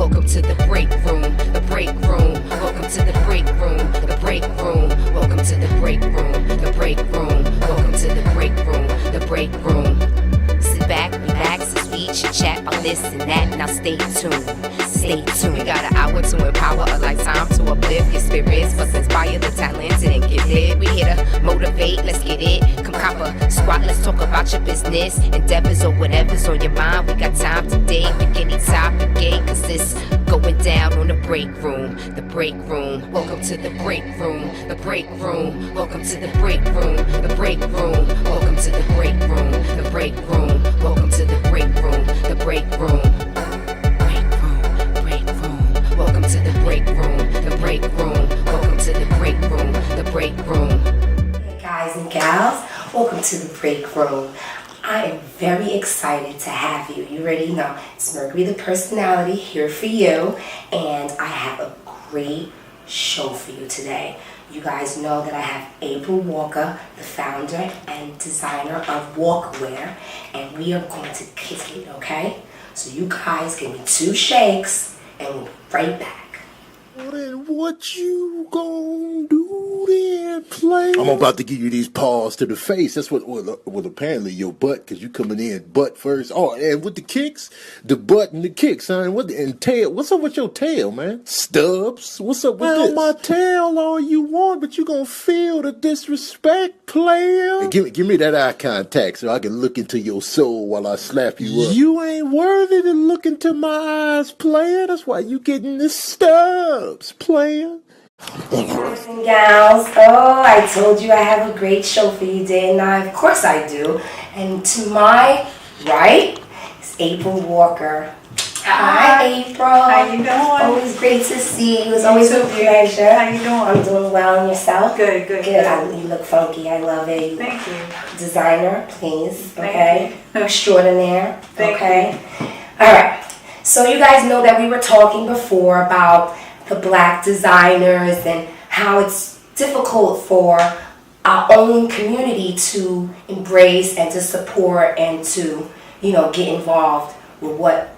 Welcome to the break room, the break room. Welcome to the break room, the break room. Welcome to the break room, the break room. Welcome to the break room, the break room. Sit back, relax, as we chit-chat about this and that. Now stay tuned, stay tuned. We got an hour to empower, a lifetime to uplift your spirits, plus inspire the talented and gifted. We here to motivate, let's get it. Come cop a squat, let's talk about your business endeavors or whatever's on your mind. We got time today, pick any topic, cause it's going down on the break room, the break room. Welcome to the break room, the break room. Welcome to the break room, the break room. Welcome to the break room, the break room. Welcome to the break room, the break room. Break room, break room. Welcome to the break room, the break room. Welcome to the break room, the break room. Hey guys and gals, welcome to the break room. I am very excited to have you. You already know it's Mercuree the personality here for you, and I have a great show for you today. You guys know that I have April Walker, the founder and designer of Walkwear, and we are going to kick it, okay? So you guys give me 2 shakes and we'll be right back. Well, then what you gonna do then, play? I'm about to give you these paws to the face. That's what, well apparently your butt, because you coming in butt first. Oh, and with the kicks, the butt and the kicks, son. And tail. What's up with your tail, man? Stubs? What's up with this? My tail all you want, but you gonna feel the disrespect, player. Hey, give me that eye contact so I can look into your soul while I slap you up. You ain't worthy to look into my eyes, player. That's why you getting the stubs, player. Guys and gals, oh, I told you I have a great show for you, didn't I? Of course I do. And to my right is April Walker. Hi, April. How you doing? Always great to see you. It's always a pleasure. How you doing? I'm doing well, and yourself? Good. You look funky. I love it. Thank you. Designer, please. Thank Okay. you. Extraordinaire. Thank okay. All right. So you guys know that we were talking before about the black designers and how it's difficult for our own community to embrace and to support and to, get involved with what,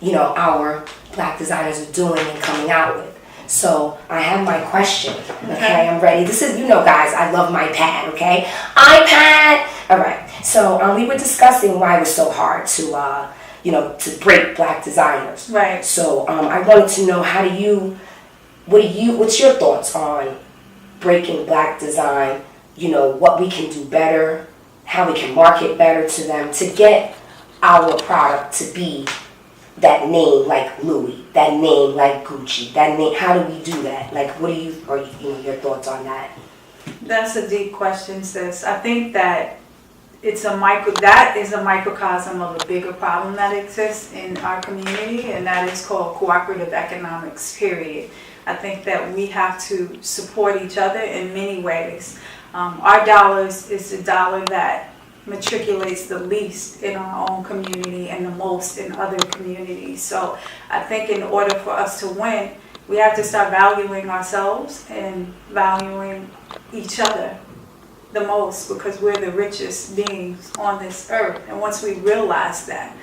our black designers are doing and coming out with. So I have my question, okay? I'm ready. This is, guys, I love my pad, okay? iPad! All right. So we were discussing why it was so hard to, to break black designers. Right. So I wanted to know what's your thoughts on breaking black design, what we can do better, how we can market better to them to get our product to be that name like Louis, that name like Gucci, that name, how do we do that? Like, what are your thoughts on that? That's a deep question, sis. I think that that is a microcosm of a bigger problem that exists in our community, and that is called cooperative economics, period. I think that we have to support each other in many ways. Our dollars is the dollar that matriculates the least in our own community and the most in other communities. So I think in order for us to win, we have to start valuing ourselves and valuing each other the most, because we're the richest beings on this earth. And once we realize that,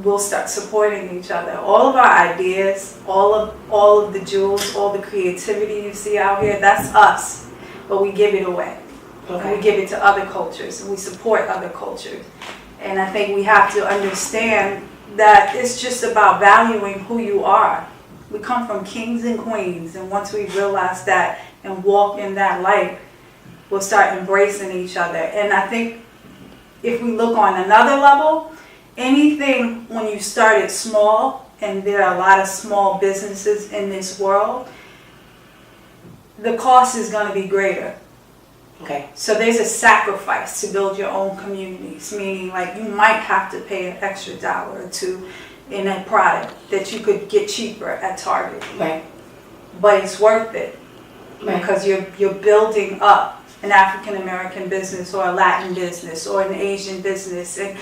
we'll start supporting each other. All of our ideas, all of the jewels, all the creativity you see out here, that's us. But we give it away. Okay. And we give it to other cultures, and we support other cultures. And I think we have to understand that it's just about valuing who you are. We come from kings and queens, and once we realize that and walk in that light, we'll start embracing each other. And I think if we look on another level, anything when you start it small, and there are a lot of small businesses in this world, the cost is going to be greater. Okay. So there's a sacrifice to build your own communities, meaning like you might have to pay an extra $1 or $2 in a product that you could get cheaper at Target. Right. But it's worth it. Right. Because you're building up an African American business or a Latin business or an Asian business, and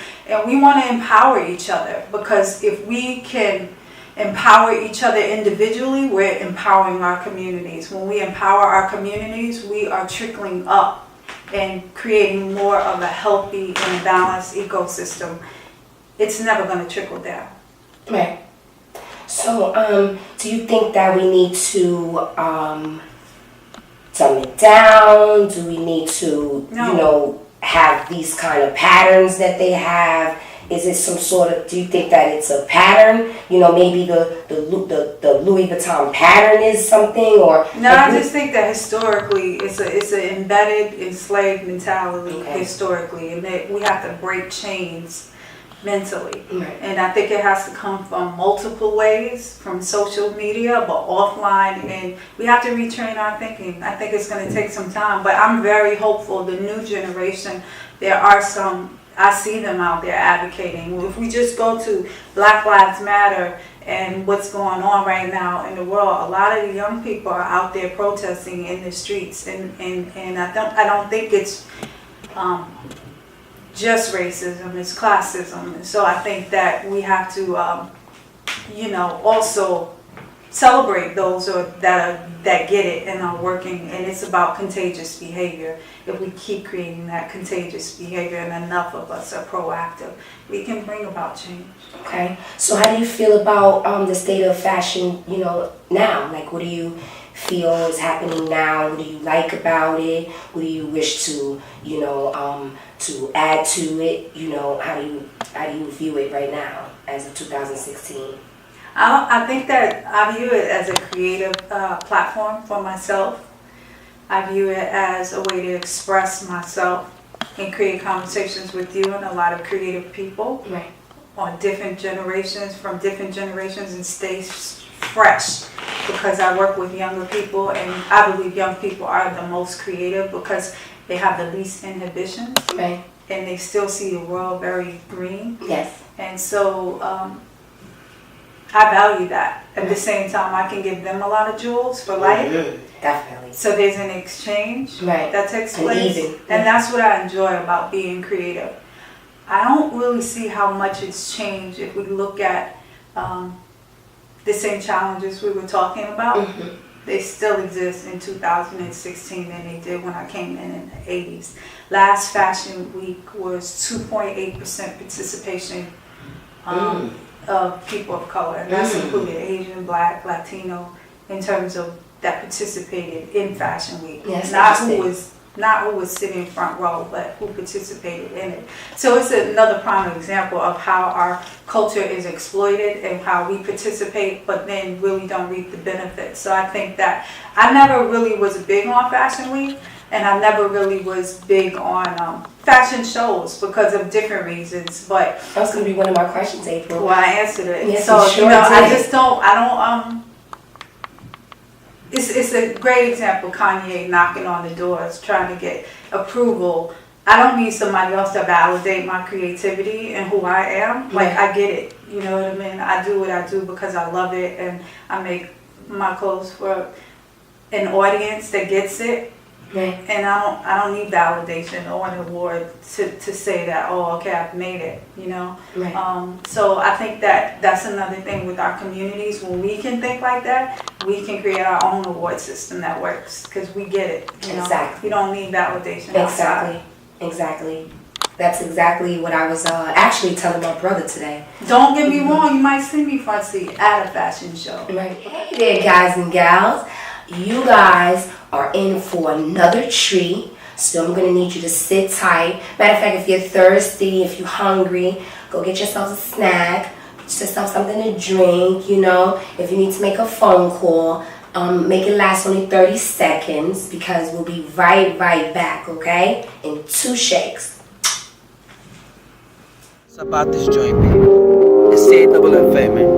we want to empower each other, because if we can empower each other individually, we're empowering our communities. When we empower our communities, we are trickling up and creating more of a healthy and balanced ecosystem. It's never going to trickle down. Right. So, do you think that we need to dumb it down? Do we need to, have these kind of patterns that they have? Is it some sort of? Do you think that it's a pattern? Maybe the Louis Vuitton pattern is something, or no? I just think that historically, it's an embedded enslaved mentality historically, and that we have to break chains mentally. Right. And I think it has to come from multiple ways, from social media, but offline, and we have to retrain our thinking. I think it's going to take some time, but I'm very hopeful. The new generation, there are some, I see them out there advocating. If we just go to Black Lives Matter and what's going on right now in the world, a lot of the young people are out there protesting in the streets, and I don't think it's just racism, it's classism. And so I think that we have to, also celebrate those that get it and are working. And it's about contagious behavior. If we keep creating that contagious behavior and enough of us are proactive, we can bring about change. Okay. So how do you feel about the state of fashion, now? Like, what do you feel is happening now? What do you like about it? What do you wish to, to add to it? How do you view it right now as of 2016? I think that I view it as a creative platform for myself. I view it as a way to express myself and create conversations with you and a lot of creative people on different generations, from different generations, and stay fresh, because I work with younger people, and I believe young people are the most creative because they have the least inhibitions, and they still see the world very green. Yes. And so I value that. At the same time, I can give them a lot of jewels for life. Definitely. So there's an exchange that takes place. And that's what I enjoy about being creative. I don't really see how much it's changed if we look at the same challenges we were talking about. They still exist in 2016 than they did when I came in the 80s. Last Fashion Week was 2.8% participation of people of color. And that's included Asian, Black, Latino, in terms of that participated in Fashion Week. Yes, not who was sitting front row, but who participated in it. So it's another prime example of how our culture is exploited and how we participate, but then really don't reap the benefits. So I think that I never really was big on Fashion Week, and I never really was big on fashion shows because of different reasons. But that was going to be one of my questions, April. Well, I answered it. Yes, so sure I don't. It's a great example, Kanye knocking on the doors, trying to get approval. I don't need somebody else to validate my creativity and who I am. Like, I get it. You know what I mean? I do what I do because I love it, and I make my clothes for an audience that gets it. And I don't need validation or an award to say that, oh, okay, I've made it, So I think that that's another thing with our communities. When we can think like that, we can create our own award system that works, because we get it. Exactly. You don't need validation outside. Exactly. That's exactly what I was actually telling my brother today. Don't get me wrong, you might see me front seat at a fashion show. Right. Hey there, guys and gals. You guys are in for another treat, so I'm going to need you to sit tight. Matter of fact, if you're thirsty, if you're hungry, go get yourself a snack, get yourself something to drink, If you need to make a phone call, make it last only 30 seconds, because we'll be right back, okay? In 2 shakes. It's about this joint, baby. It's CAFM, man.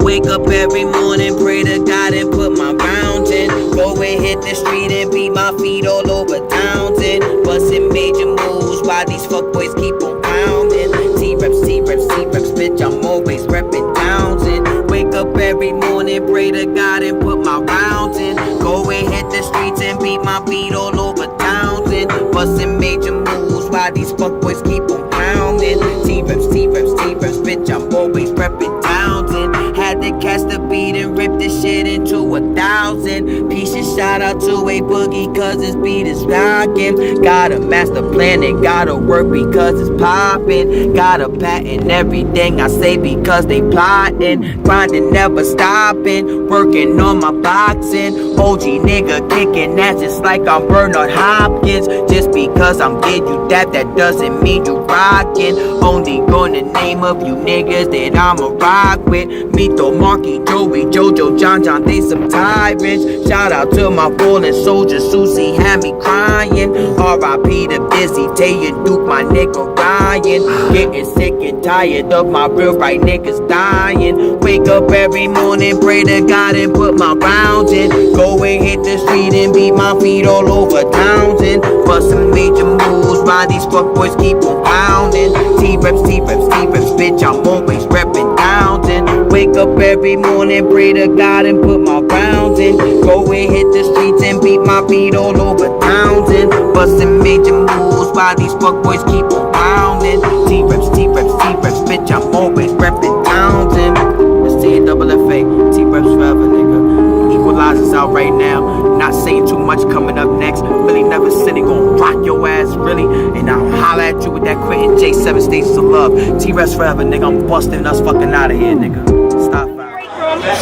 Wake up every morning, pray to God and put my rounds in. Go and hit the street and beat my feet all over Townsend. Bustin' major moves while these fuckboys keep on pounding. T-reps, bitch, I'm always reppin' Townsend. Wake up every morning, pray to God and put my rounds in. Go and hit the streets and beat my feet all over Townsend. Bustin' major moves while these fuckboys keep on pounding. T-reps, bitch, I'm always reppin' Townsend. Had to catch the beat and rip this shit into 1,000 pieces. Shout out to a boogie cause this beat is rockin'. Got a master plan and gotta work because it's poppin'. Got a patent everything I say because they plottin'. Grindin', never stoppin', working on my boxing. OG nigga kicking ass just like I'm Bernard Hopkins. Just because I'm getting you that doesn't mean you rockin'. Only gonna name a few niggas that I'ma rock with. Mito, Marky, Joey, Jojo, John, they some tyrants. Shout out to my fallen soldiers, Susie had me crying. R.I.P. to Busy, Tay and Duke, my nigga Ryan. Getting sick and tired of my real right niggas dying. Wake up every morning, pray to God and put my rounds in. Go and hit the street and beat my feet all over Townsend. Bust some major moves, while these fuckboys keep on pounding. T-reps, bitch, I'm always reppin' Townsend. Wake up every morning, pray to God and put my rounds in. Go and hit the streets and beat my feet all over Townsend. Bustin' major moves, while these fuckboys keep on pounding. T-reps, bitch, I'm always reppin' Townsend. It's T-double-F-A, T-reps forever, nigga. Equalizers out right now. Not saying too much coming up next. Really Never City gon' rock your ass, really. And I'll holla at you with that Quentin J 7 Stages of Love. T-reps forever, nigga. I'm busting us fucking out of here, nigga. Stop.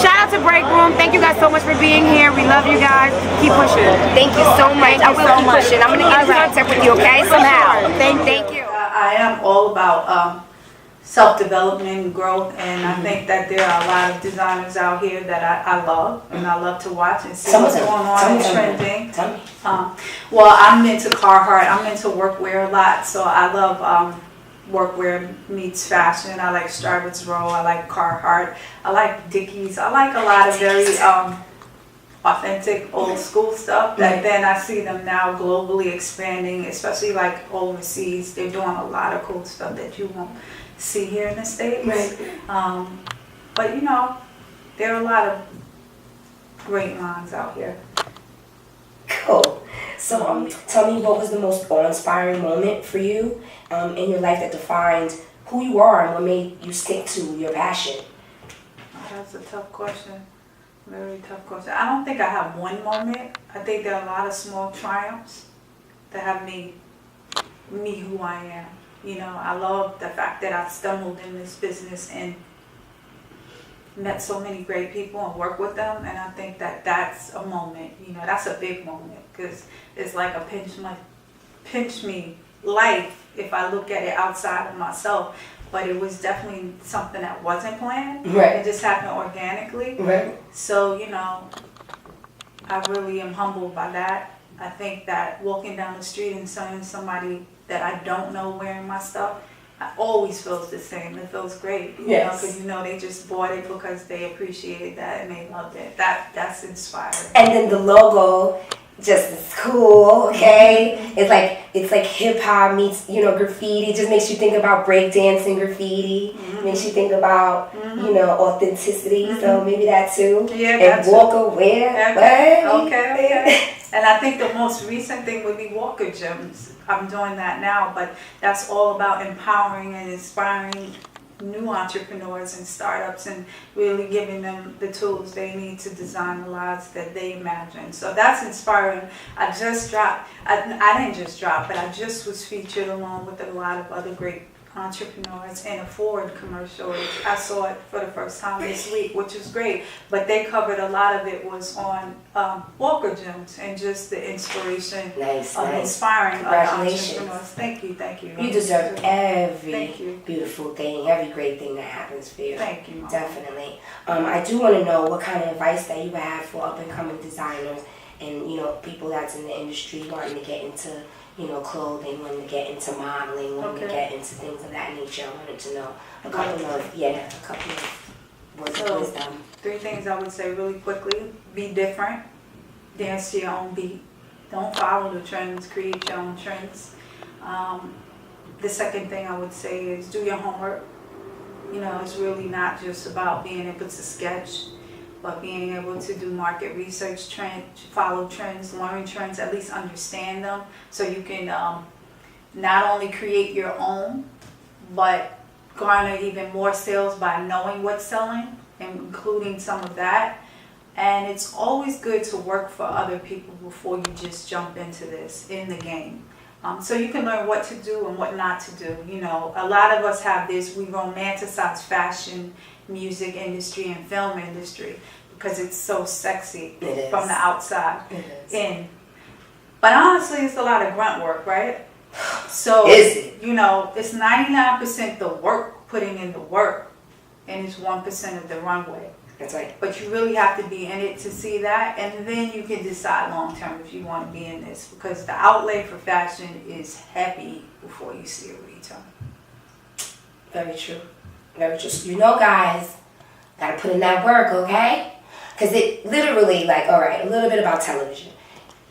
Shout out to Break Room. Thank you guys so much for being here. We love you guys. Keep pushing. Thank you so much. I will keep pushing. I'm gonna get in contact with you, okay? Somehow. Thank you. I am all about self-development and growth, and I think that there are a lot of designers out here that I love, and I love to watch and see what's going on and trending. Well, I'm into Carhartt. I'm into workwear a lot, so I love workwear meets fashion. I like Stravitz Row. I like Carhartt. I like Dickies. I like a lot of very authentic old school stuff that then I see them now globally expanding, especially like overseas. They're doing a lot of cool stuff that you won't see here in the States. Right. But you know, there are a lot of great lines out here. Cool. So tell me, what was the most awe-inspiring moment for you in your life that defined who you are and what made you stick to your passion? That's a tough question. Very tough question. I don't think I have one moment. I think there are a lot of small triumphs that have made me who I am. You know, I love the fact that I stumbled in this business and met so many great people and worked with them, and I think that that's a moment. You know, that's a big moment because it's like a pinch me life if I look at it outside of myself. But it was definitely something that wasn't planned. Right. It just happened organically. Right. So, you know, I really am humbled by that. I think that walking down the street and seeing somebody that I don't know wearing my stuff, I always feels the same. It feels great. Yes. Because, you know, they just bought it because they appreciated that and they loved it. That's inspiring. And then the logo just is cool, okay? It's like hip hop meets, you know, graffiti. It just makes you think about breakdancing graffiti. Makes you think about, you know, authenticity. So maybe that too. Yeah, and Walker wear. Okay. And I think the most recent thing would be Walker Gems. I'm doing that now, but that's all about empowering and inspiring new entrepreneurs and startups and really giving them the tools they need to design the lives that they imagine. So that's inspiring. I just dropped, I didn't just drop, but I just was featured along with a lot of other great entrepreneurs in a Ford commercial. I saw it for the first time this week, which was great, but they covered a lot of it was on Walker Gems and just the inspiration of inspiring other entrepreneurs. Thank you. You deserve every beautiful thing, every great thing that happens for you. Thank you, Mom. Definitely. I do want to know what kind of advice that you have for up and coming designers and, you know, people that's in the industry wanting to get into, you know, clothing, wanting to get into modeling, wanting to get into things of that nature. I wanted to know a couple of words of wisdom. 3 things I would say really quickly. Be different. Dance to your own beat. Don't follow the trends. Create your own trends. The second thing I would say is do your homework. You know, it's really not just about being able to sketch, but being able to do market research, follow trends, learn trends, at least understand them, so you can not only create your own, but garner even more sales by knowing what's selling and including some of that. And it's always good to work for other people before you just jump into this in the game. So you can learn what to do and what not to do. You know, a lot of us have this, we romanticize fashion, music industry, and film industry because it's so sexy from the outside in. But honestly, it's a lot of grunt work, right? So, you know, it's 99% the work, putting in the work, and it's 1% of the runway. That's right. But you really have to be in it to see that, and then you can decide long term if you want to be in this, because the outlay for fashion is heavy before you see a return. Very true. Very true. You know, guys, gotta put in that work, okay? Because it literally, like, all right, a little bit about television.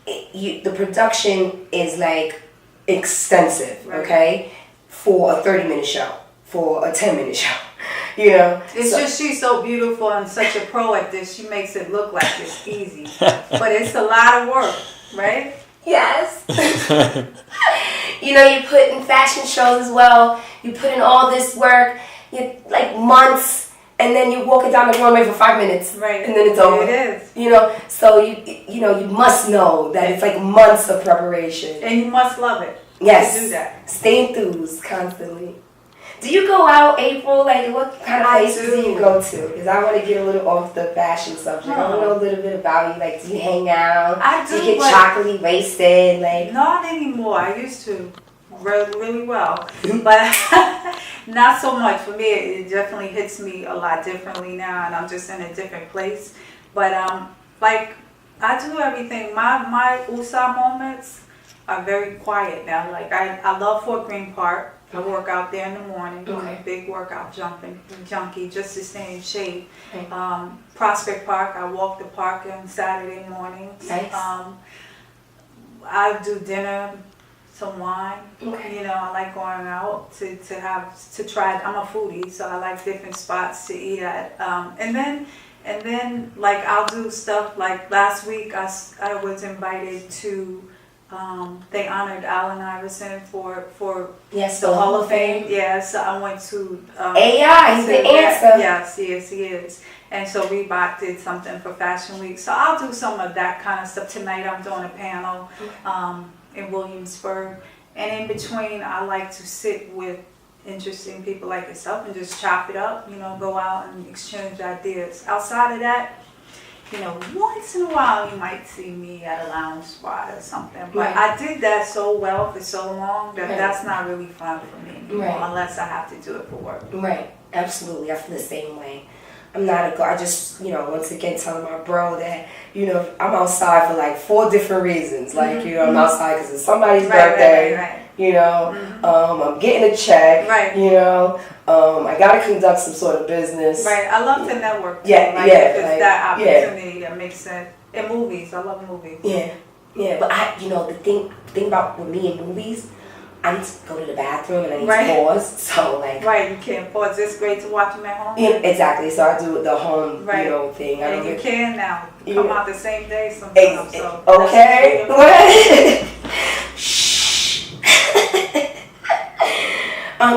The production is like extensive, okay, for a 30-minute show, for a 10-minute show. You know, it's just she's so beautiful and such a pro at this. She makes it look like it's easy, but it's a lot of work, right? Yes. You know, you put in fashion shows as well. You put in all this work, like months, and then you walk it down the runway for 5 minutes, right? And then it's over. It is. You know, so you must know that it's like months of preparation, and you must love it. Yes. To do that. Stay enthused constantly. Do you go out, April? Like, what kind of places do you go to? Because I want to get a little off the fashion subject. I want to know a little bit about you. Like, do you hang out? I do. Do you get chocolatey wasted? Like, not anymore. I used to really well, but not so much. For me, it definitely hits me a lot differently now, and I'm just in a different place. But like, I do everything. My USA moments are very quiet now. Like, I love Fort Greene Park. I work out there in the morning, doing a big workout, junkie, just to stay in shape. Prospect Park, I walk the park on Saturday mornings. Nice. I do dinner, some wine. Okay. You know, I like going out to try. I'm a foodie, so I like different spots to eat at. And then like I'll do stuff like last week. I was invited to. They honored Allen Iverson for the Hall of Fame. Yeah, so I went to AI. He's the answer. Yes, he is. And so Reebok did something for Fashion Week. So I'll do some of that kind of stuff. Tonight I'm doing a panel in Williamsburg. And in between, I like to sit with interesting people like yourself and just chop it up, you know, go out and exchange ideas. Outside of that, you know, once in a while you might see me at a lounge spot or something. But I did that so well for so long that that's not really fun for me anymore unless I have to do it for work. Right. Absolutely. I feel the same way. I'm not a girl. I just, you know, once again telling my bro that, you know, I'm outside for like 4 different reasons. Like, you know, I'm outside because it's somebody's birthday. You know, I'm getting a check. You know, I gotta conduct some sort of business. I love to network. Too. If it's that opportunity that makes sense. In movies, I love movies. But you know, the thing about with me in movies, I need to go to the bathroom and I need to pause. So like, you can't pause. It's great to watch them at home. Yeah, exactly. So I do the home, you know, thing. And you can now come out the same day sometimes. So okay.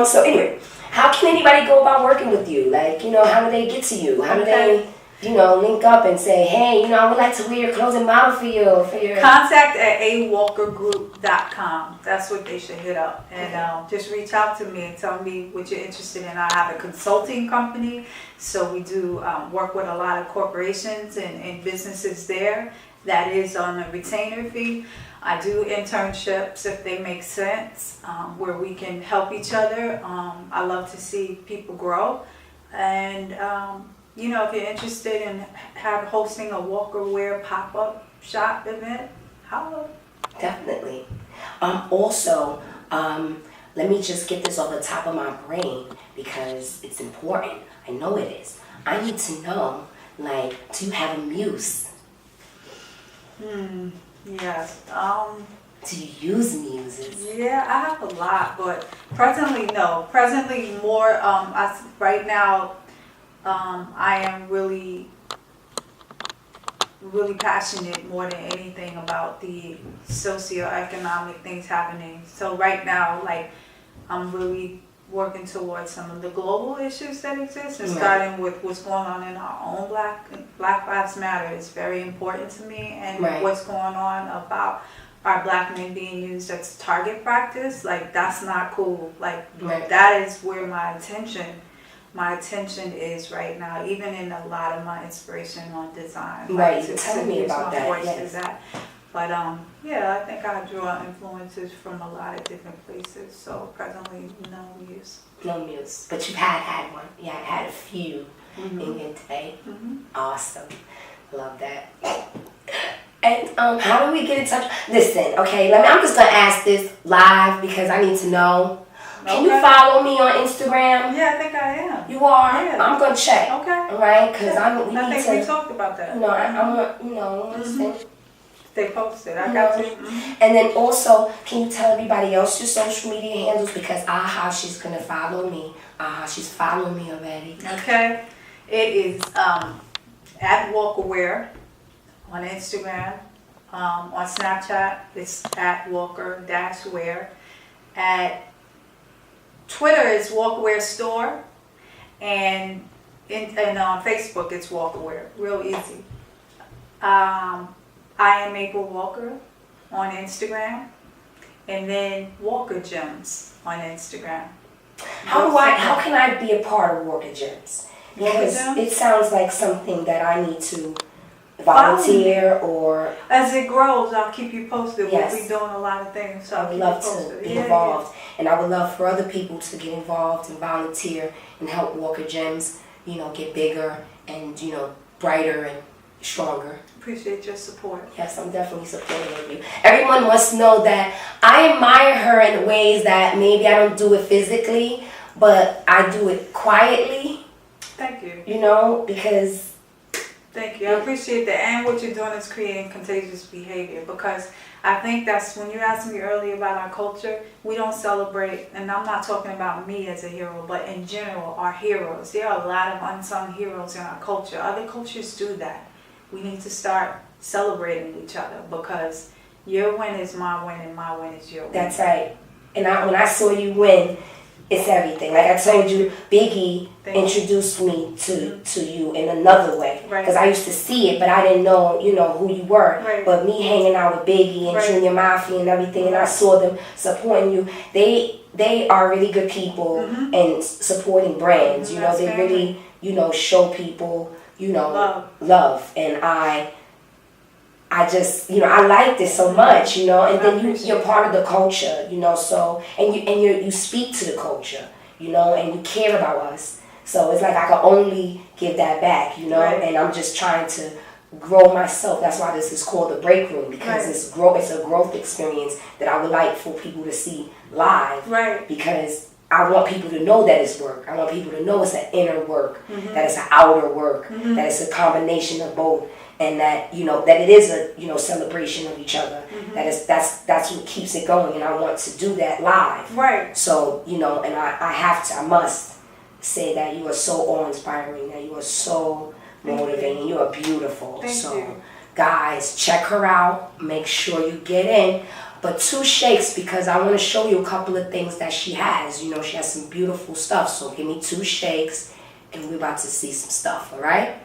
So anyway, how can anybody go about working with you? Like, you know, how do they get to you? How do they, you know, link up and say, hey, you know, I would like to wear your clothes and model for you. Contact at awalkergroup.com. That's what they should hit up. And just reach out to me and tell me what you're interested in. I have a consulting company, so we do work with a lot of corporations and businesses there. That is on a retainer fee. I do internships if they make sense, where we can help each other. I love to see people grow. And, you know, if you're interested in hosting a Walker Wear pop-up shop event, holla. Definitely. Also, let me just get this off the top of my brain because it's important. I know it is. I need to know, like, do you have a muse? Yes. Do you use muses? Yeah, I have a lot, but presently, no. Presently, more, right now, I am really passionate more than anything about the socioeconomic things happening. So right now, like, I'm really working towards some of the global issues that exist and starting with what's going on in our own Black Black Lives Matter is very important to me, and Right. what's going on about our black men being used as target practice, like that's not cool. Like Right. that is where my attention is right now, even in a lot of my inspiration on design. Right, Like, you to telling me use about my that, voice yes. is that. But yeah, I think I draw influences from a lot of different places. So presently, no muse. No muse, but you had one. You had a few in your day. Awesome, love that. And how do we get in touch? Listen, okay, I'm just gonna ask this live because I need to know. Can you Okay. follow me on Instagram? Yeah, I think I am. You are. Yeah. I'm gonna check. Okay. All right, because Yeah. we I need think we to. talked about that. You know, I want. You know, listen. Stay posted. I You got know. you. Mhm. And then also, can you tell everybody else your social media handles? Because she's gonna follow me. She's following me already. Okay. It is at WalkerWear on Instagram. On Snapchat, it's at Walker-Wear. At Twitter is WalkerWear Store. And on Facebook, it's WalkerWear. Real easy. I am April Walker on Instagram. And then Walker Gems on Instagram. How can I be a part of Walker Gems? Because Gems? it sounds like something that I need to volunteer or As it grows, I'll keep you posted. Yes. We'll be doing a lot of things, so I I'll would keep love you posted. to be Yeah, involved. And I would love for other people to get involved and volunteer and help Walker Gems, get bigger and, brighter and stronger. yeah. Appreciate your support. Yes, I'm definitely supportive of you. Everyone must know that I admire her in ways that maybe I don't do it physically, but I do it quietly, Thank you. because Thank you. I appreciate that. And what you're doing is creating contagious behavior, because I think that's when you asked me earlier about our culture, we don't celebrate, and I'm not talking about me as a hero, but in general, our heroes. There are a lot of unsung heroes in our culture. Other cultures do that. We need to start celebrating each other, because your win is my win and my win is your win. that's right. And when I saw you win, it's everything. Like I told you, Biggie Thank you. introduced me to you in another way. Right. Because I used to see it, but I didn't know, who you were. Right. But me hanging out with Biggie and Right. Junior Mafia and everything, and I saw them supporting you. They are really good people and supporting brands. That's They family. really, show people, love. And I just, I like this so much, and then you're part of the culture, so, and you speak to the culture, and you care about us. So it's like I can only give that back, Right. and I'm just trying to grow myself. That's why this is called the break room, because Right. it's a growth experience that I would like for people to see live. Right. Because I want people to know that it's work. I want people to know it's an inner work, that it's an outer work, that it's a combination of both. And that that it is a celebration of each other. That's what keeps it going, and I want to do that live. Right. So and I must say that you are so awe-inspiring, that you are so motivating. You are beautiful. Thank so you. guys, check her out. Make sure you get in. But 2 shakes, because I want to show you a couple of things that she has. She has some beautiful stuff. So give me 2 shakes, and we're about to see some stuff. All right.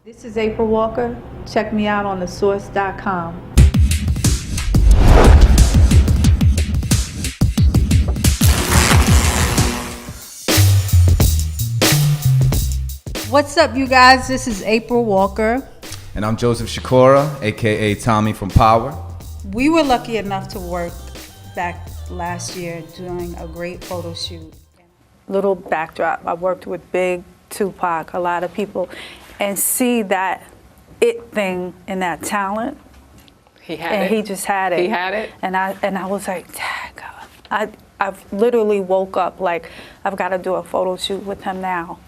This is April Walker. Check me out on thesource.com. What's up, you guys? This is April Walker. And I'm Joseph Shakura, aka Tommy from Power. We were lucky enough to work back last year doing a great photo shoot. Little backdrop. I worked with Big, Tupac, a lot of people, and see that it thing and that talent. He had And it. he just had it. He had it. And I was like, dang, I've literally woke up like, I've got to do a photo shoot with him now.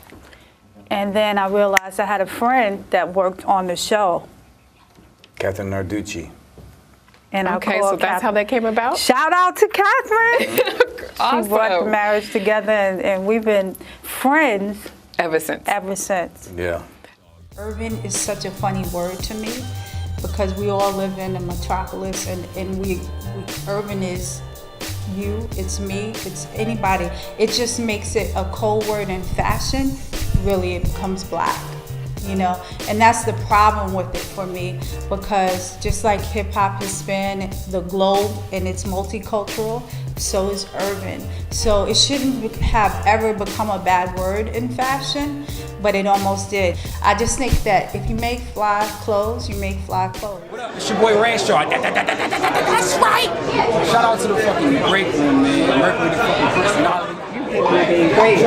And then I realized I had a friend that worked on the show. Catherine Narducci. And I Okay, called so that's how that came about? Shout out to Catherine. Awesome. She brought the marriage together, and we've been friends Ever since. ever since. Yeah. Urban is such a funny word to me, because we all live in a metropolis, and we urban is you, it's me, it's anybody. It just makes it a cold word in fashion. Really, it becomes black. you know, and that's the problem with it for me, because just like hip hop has spanned the globe and it's multicultural, so is urban. So it shouldn't have ever become a bad word in fashion, but it almost did. I just think that if you make fly clothes, you make fly clothes. What up? It's your boy Ranshaw. That's right. Shout out to the fucking break room, man. Mercuree, the fucking personality. Great.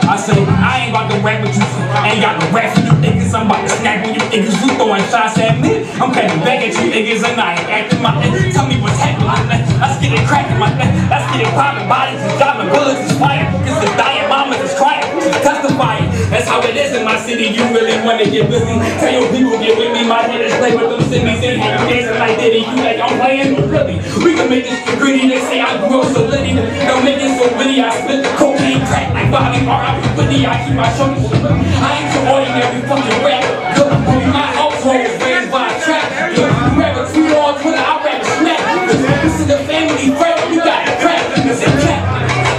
I say, I ain't about to rap with you. I ain't got no rap for you niggas. I'm about to snap on you niggas. You throwing shots at me. I'm coming back at you niggas and I ain't acting my thing. Tell me what's happening. Let's get it cracking my thing. Let's get it popping. Bodies is dropping, bullets is flying. Cause the dying mamas is crying. She's testifying. That's how it is in my city. You really wanna get busy. Tell your people get with me. My head is play with them cities. They have you dancing like Diddy. You like I'm playing? Really? We can make this gritty. They say I grew up so litty. Don't make it so witty. I split the cocaine crack like Bobby R.I.P. Whitney. I keep my shoulders. I ain't so ordinary fucking rapper. Good. My household was raised by a trap. You rather tweet on Twitter, I'd rather snap. This is the family friend. You got a crap. It's a cat.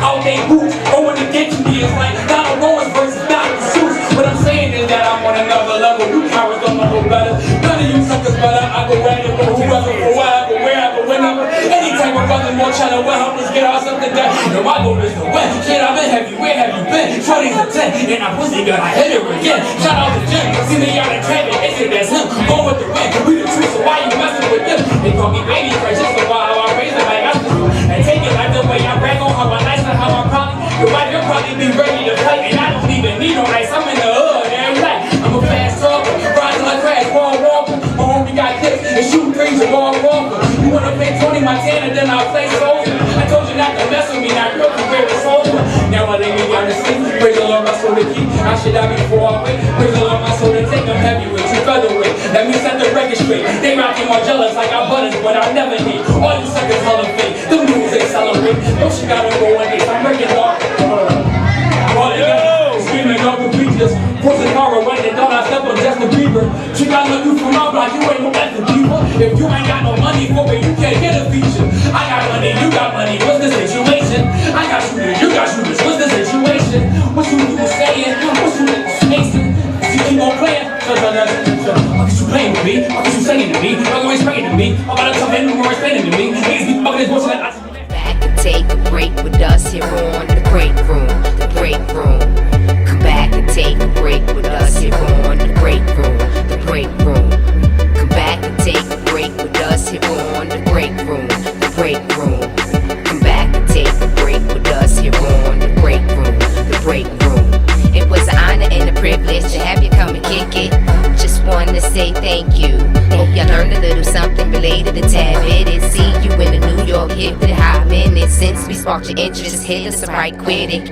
Out they boots. Oh, when the get to me, it's like Donald Owens versus Dr. Seuss. What I'm saying is that I'm on another level. You cowards don't know better. None of you suckers better. I go random for whoever, for wherever, wherever, whenever. Any type of brother more trying to help us get ourselves to death. You know, my goal is to win. Shit, I've been heavy. Where have you been? Shorty's a 10, and I pussy gun. I hit her again. Shout out to Jim. See me out in traffic. They say that's him. Go with the wind. We the truth, so why you messing with them? They call me baby fresh just for how I raise them like I do. And take it like the way I brag on how I nice and how I probably. Your wife, you'll probably be ready to fight, and I don't even need no ice. I'm in the hood every night. I'm a fast talker, riding like crash, ball walker. My homie got clips and shoot threes and ball walker. You wanna play Tony Montana, then I'll play soldier. I told you not to mess with me, now your career is over. Now I lay me down to sleep. Praise the Lord, my soul to keep. How should I be before I wait? Praise the Lord, my soul to take. I'm heavyweight, you featherweight. Let me set the record straight. They rockin' more jealous like I butters, but I never hate. All you suckers hella fake. The news accelerate. No, she gotta go on dates. I'm breaking off. All they got is screaming off the beaches. Pussy car away, they thought I stepped on Justin Bieber. She got no you from my block, you ain't no Justin Bieber. If you ain't got no money for me, you can't get a feature. I got money, you got money, what's the situation? I got shooters, you got shooters, what's the situation? What you saying? What you chasing? If you keep on playing, what is you playing with me? What is you saying to me? What are you explaining to me? I'm about to come in and more explaining to me. Niggas be fucking this bullshit like Back and take a break with us here on the break room, the break room. Come back and take a break with us here on the break room, the break room. Come back and take a break with us here on the break room, the break room. Come back and take a break with us here on the break room, the break room. It was an honor and a privilege to have you come and kick it. Just wanted to say thank you. Hope you learned a little something related to Tab It and see you in the New York hit with hot minutes. Since we sparked your interest, hit us right quick and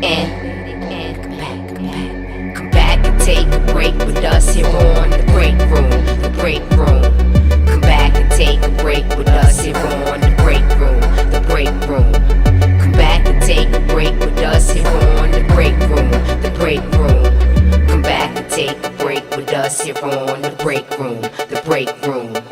come back and take a break with us here on the break room, the break room. Come back and take a break with us here on the break room, the break room. Come back and take a break with us here on the break room, the break room. Come back and take a break with us here on the break room, the break room.